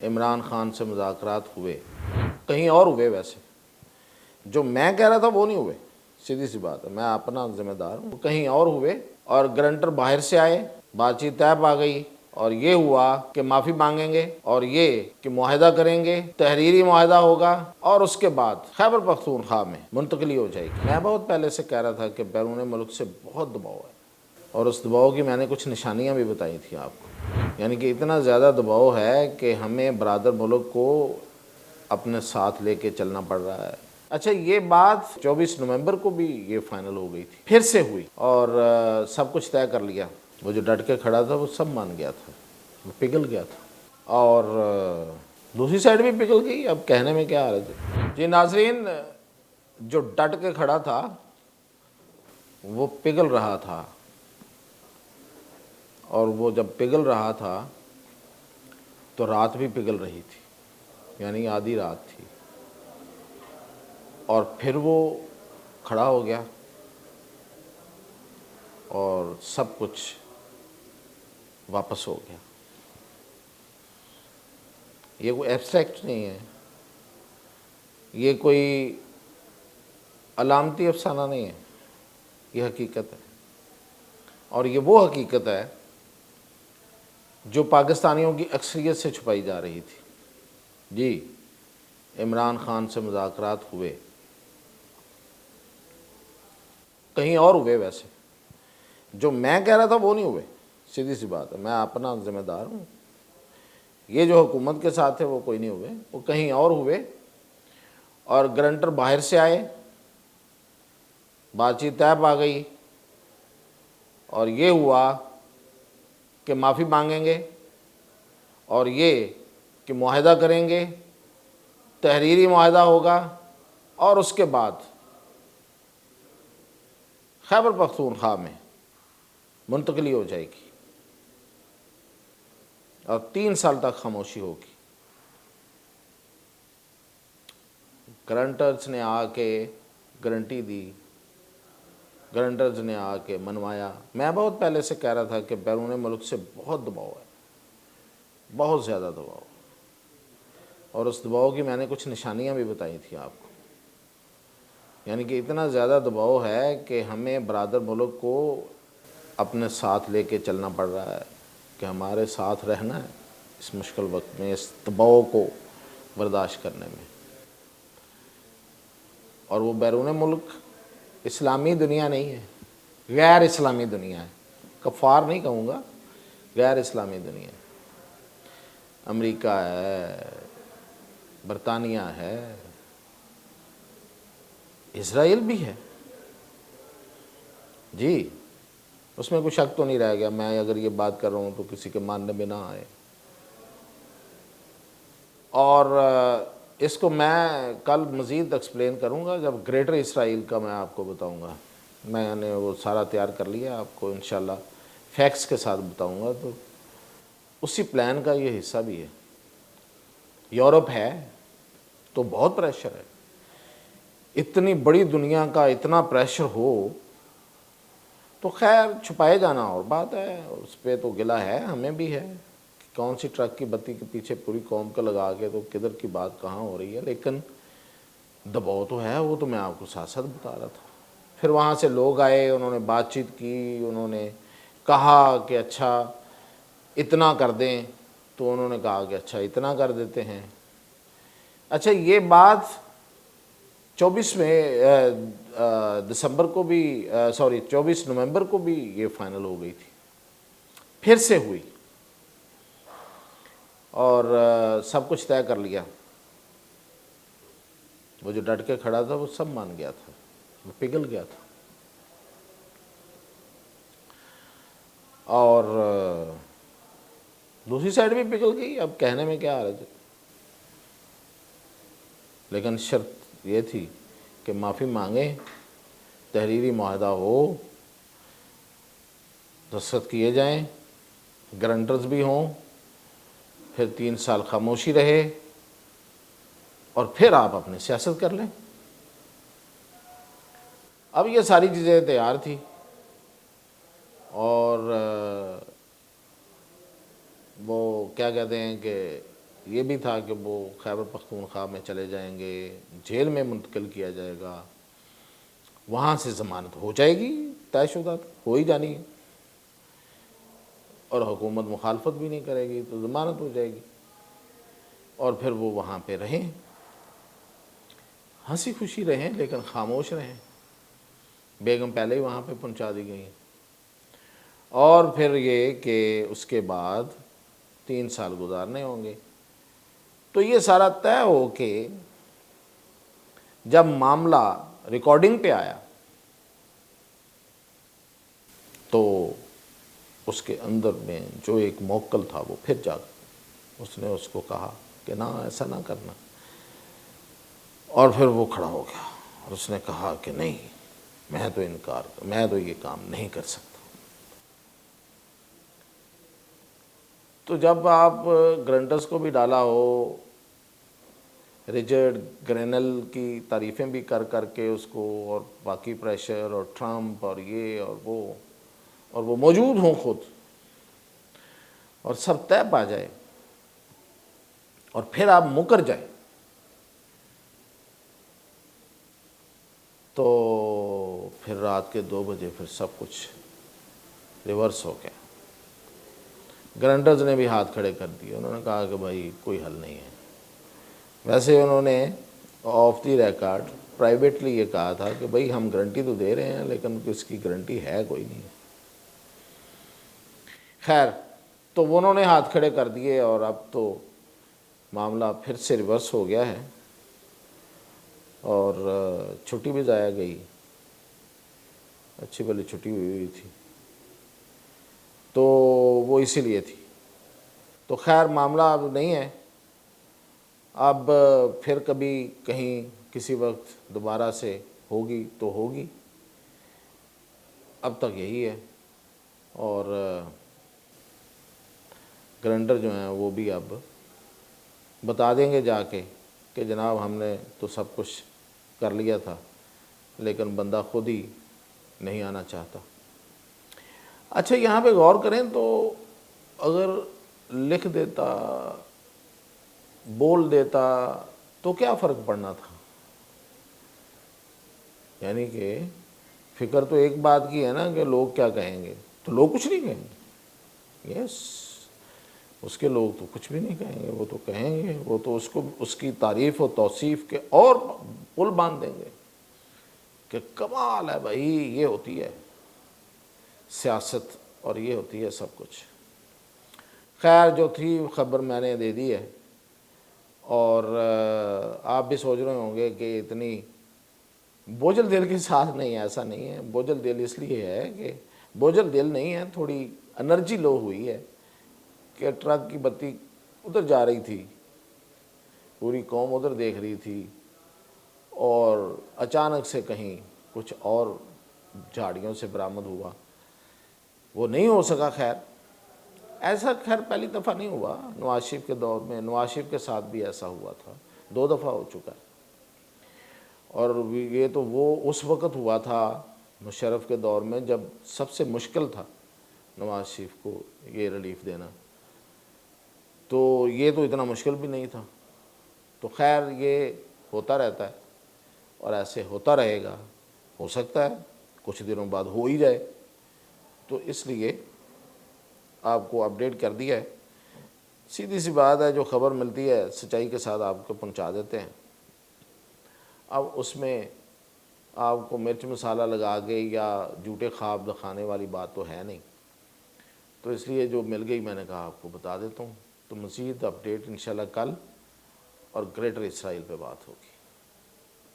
عمران خان سے مذاکرات ہوئے، کہیں اور ہوئے ویسے، جو میں کہہ رہا تھا وہ نہیں ہوئے، سیدھی سی بات ہے، میں اپنا ذمہ دار ہوں، کہیں اور ہوئے اور گرنٹر باہر سے آئے، بات چیت طے آ گئی اور یہ ہوا کہ معافی مانگیں گے اور یہ کہ معاہدہ کریں گے، تحریری معاہدہ ہوگا اور اس کے بعد خیبر پختونخوا میں منتقلی ہو جائے گی۔ میں بہت پہلے سے کہہ رہا تھا کہ بیرون ملک سے بہت دباؤ ہے اور اس دباؤ کی میں نے کچھ نشانیاں بھی بتائی تھیں آپ کو، یعنی کہ اتنا زیادہ دباؤ ہے کہ ہمیں برادر ملک کو اپنے ساتھ لے کے چلنا پڑ رہا ہے۔ اچھا، یہ بات 24 نومبر کو بھی یہ فائنل ہو گئی تھی، پھر سے ہوئی اور سب کچھ طے کر لیا۔ وہ جو ڈٹ کے کھڑا تھا وہ سب مان گیا تھا، وہ پگھل گیا تھا اور دوسری سائڈ بھی پگھل گئی۔ اب کہنے میں کیا حرج ہے؟ جی ناظرین، جو ڈٹ کے کھڑا تھا وہ پگھل رہا تھا، اور وہ جب پگھل رہا تھا تو رات بھی پگھل رہی تھی، یعنی آدھی رات تھی، اور پھر وہ کھڑا ہو گیا اور سب کچھ واپس ہو گیا۔ یہ کوئی ایبسٹریکٹ نہیں ہے، یہ کوئی علامتی افسانہ نہیں ہے، یہ حقیقت ہے، اور یہ وہ حقیقت ہے جو پاکستانیوں کی اکثریت سے چھپائی جا رہی تھی۔ جی، عمران خان سے مذاکرات ہوئے، کہیں اور ہوئے ویسے، جو میں کہہ رہا تھا وہ نہیں ہوئے، سیدھی سی بات ہے، میں اپنا ذمہ دار ہوں۔ یہ جو حکومت کے ساتھ ہے وہ کوئی نہیں ہوئے، وہ کہیں اور ہوئے اور گرنٹر باہر سے آئے، بات چیت طے آ گئی اور یہ ہوا کہ معافی مانگیں گے اور یہ کہ معاہدہ کریں گے، تحریری معاہدہ ہوگا اور اس کے بعد خیبر پختونخوا میں منتقلی ہو جائے گی اور 3 سال تک خاموشی ہوگی۔ گرنٹرز نے آ کے گارنٹی دی، گرنٹرز نے آ کے منوایا۔ میں بہت پہلے سے کہہ رہا تھا کہ بیرون ملک سے بہت دباؤ ہے، بہت زیادہ دباؤ، اور اس دباؤ کی میں نے کچھ نشانیاں بھی بتائی تھیں آپ کو، یعنی کہ اتنا زیادہ دباؤ ہے کہ ہمیں برادر ملک کو اپنے ساتھ لے کے چلنا پڑ رہا ہے، کہ ہمارے ساتھ رہنا ہے اس مشکل وقت میں، اس دباؤ کو برداشت کرنے میں۔ اور وہ بیرون ملک اسلامی دنیا نہیں ہے، غیر اسلامی دنیا ہے، کفار نہیں کہوں گا، غیر اسلامی دنیا ہے۔ امریکہ ہے، برطانیہ ہے، اسرائیل بھی ہے، جی، اس میں کوئی شک تو نہیں رہ گیا۔ میں اگر یہ بات کر رہا ہوں تو کسی کے ماننے میں نہ آئے، اور اس کو میں کل مزید ایکسپلین کروں گا جب گریٹر اسرائیل کا میں آپ کو بتاؤں گا۔ میں نے وہ سارا تیار کر لیا، آپ کو انشاءاللہ فیکٹس کے ساتھ بتاؤں گا، تو اسی پلان کا یہ حصہ بھی ہے۔ یورپ ہے تو بہت پریشر ہے، اتنی بڑی دنیا کا اتنا پریشر ہو تو خیر چھپائے جانا اور بات ہے، اس پہ تو گلہ ہے، ہمیں بھی ہے، کون سی ٹرک کی بتی کے پیچھے پوری قوم کا لگا کے تو کدھر کی بات کہاں ہو رہی ہے، لیکن دباؤ تو ہے، وہ تو میں آپ کو ساتھ ساتھ بتا رہا تھا۔ پھر وہاں سے لوگ آئے، انہوں نے بات چیت کی، انہوں نے کہا کہ اچھا اتنا کر دیں، تو انہوں نے کہا کہ اچھا اتنا کر دیتے ہیں۔ اچھا، یہ بات 24 دسمبر کو بھی 24 نومبر کو بھی یہ فائنل ہو گئی تھی، پھر سے ہوئی اور سب کچھ طے کر لیا۔ وہ جو ڈٹ کے کھڑا تھا وہ سب مان گیا تھا، وہ پگھل گیا تھا، اور دوسری سائڈ بھی پگھل گئی۔ اب کہنے میں کیا حرج ہے؟ لیکن شرط یہ تھی کہ معافی مانگیں، تحریری معاہدہ ہو، دستخط کیے جائیں، گرنٹرز بھی ہوں، پھر 3 سال خاموشی رہے اور پھر آپ اپنی سیاست کر لیں۔ اب یہ ساری چیزیں تیار تھی اور وہ کیا کہتے ہیں کہ یہ بھی تھا کہ وہ خیبر پختونخوا میں چلے جائیں گے، جیل میں منتقل کیا جائے گا، وہاں سے ضمانت ہو جائے گی، طے شدہ ہو ہی جانی ہے، اور حکومت مخالفت بھی نہیں کرے گی تو ضمانت ہو جائے گی، اور پھر وہ وہاں پہ رہیں، ہنسی خوشی رہیں لیکن خاموش رہیں۔ بیگم پہلے ہی وہاں پہ پہنچا دی گئی ہیں، اور پھر یہ کہ اس کے بعد 3 سال گزارنے ہوں گے۔ تو یہ سارا طے ہو کے جب معاملہ ریکارڈنگ پہ آیا تو اس کے اندر میں جو ایک موکل تھا وہ پھر جاگ، اس نے اس کو کہا کہ نہ ایسا نہ کرنا، اور پھر وہ کھڑا ہو گیا اور اس نے کہا کہ نہیں، میں تو یہ کام نہیں کر سکتا۔ تو جب آپ گرنٹس کو بھی ڈالا ہو، رچرڈ گرینل کی تعریفیں بھی کر کر کے اس کو، اور باقی پریشر اور ٹرمپ اور یہ اور وہ موجود ہوں خود، اور سب طے پا جائے، اور پھر آپ مکر جائیں، تو پھر رات کے 2 بجے پھر سب کچھ ریورس ہو گیا۔ گرنٹرز نے بھی ہاتھ کھڑے کر دیے، انہوں نے کہا کہ بھائی کوئی حل نہیں ہے۔ ویسے انہوں نے آف دی ریکارڈ پرائیویٹلی یہ کہا تھا کہ بھائی ہم گارنٹی تو دے رہے ہیں لیکن اس کی گارنٹی ہے کوئی نہیں۔ خیر، تو انہوں نے ہاتھ کھڑے کر دیے، اور اب تو معاملہ پھر سے ریورس ہو گیا ہے، اور چھٹی بھی ضائع گئی، اچھی بھلی چھٹی ہوئی تھی، تو وہ اسی لیے تھی۔ تو خیر معاملہ اب نہیں ہے، اب پھر کبھی کہیں کسی وقت دوبارہ سے ہوگی تو ہوگی، اب تک یہی ہے۔ اور گرنٹر جو ہیں وہ بھی اب بتا دیں گے جا کے کہ جناب ہم نے تو سب کچھ کر لیا تھا لیکن بندہ خود ہی نہیں آنا چاہتا۔ اچھا یہاں پہ غور کریں تو اگر لکھ دیتا، بول دیتا تو کیا فرق پڑنا تھا؟ یعنی کہ فکر تو ایک بات کی ہے نا کہ لوگ کیا کہیں گے، تو لوگ کچھ نہیں کہیں گے، یس، اس کے لوگ تو کچھ بھی نہیں کہیں گے، وہ تو کہیں گے، وہ تو اس کی تعریف و توصیف کے اور پل باندھ دیں گے کہ کمال ہے بھائی، یہ ہوتی ہے سیاست اور یہ ہوتی ہے سب کچھ۔ خیر جو تھی خبر میں نے دے دی ہے، اور آپ بھی سوچ رہے ہوں گے کہ اتنی بوجھل دل کے ساتھ نہیں، ایسا نہیں ہے۔ بوجھل دل اس لیے ہے کہ بوجھل دل نہیں ہے، تھوڑی انرجی لو ہوئی ہے کہ ٹرک کی بتی ادھر جا رہی تھی، پوری قوم ادھر دیکھ رہی تھی، اور اچانک سے کہیں کچھ اور جھاڑیوں سے برآمد ہوا، وہ نہیں ہو سکا۔ خیر ایسا خیر پہلی دفعہ نہیں ہوا، نواز شریف کے دور میں، نواز شریف کے ساتھ بھی ایسا ہوا تھا، 2 دفعہ ہو چکا ہے، اور یہ تو وہ اس وقت ہوا تھا مشرف کے دور میں جب سب سے مشکل تھا نواز شریف کو یہ ریلیف دینا، تو یہ تو اتنا مشکل بھی نہیں تھا۔ تو خیر یہ ہوتا رہتا ہے اور ایسے ہوتا رہے گا، ہو سکتا ہے کچھ دنوں بعد ہو ہی جائے، تو اس لیے آپ کو اپڈیٹ کر دیا ہے۔ سیدھی سی بات ہے، جو خبر ملتی ہے سچائی کے ساتھ آپ کو پہنچا دیتے ہیں۔ اب اس میں آپ کو مرچ مسالہ لگا کے یا جھوٹے خواب دکھانے والی بات تو ہے نہیں، تو اس لیے جو مل گئی میں نے کہا آپ کو بتا دیتا ہوں۔ تو مزید اپڈیٹ انشاءاللہ کل، اور گریٹر اسرائیل پہ بات ہوگی۔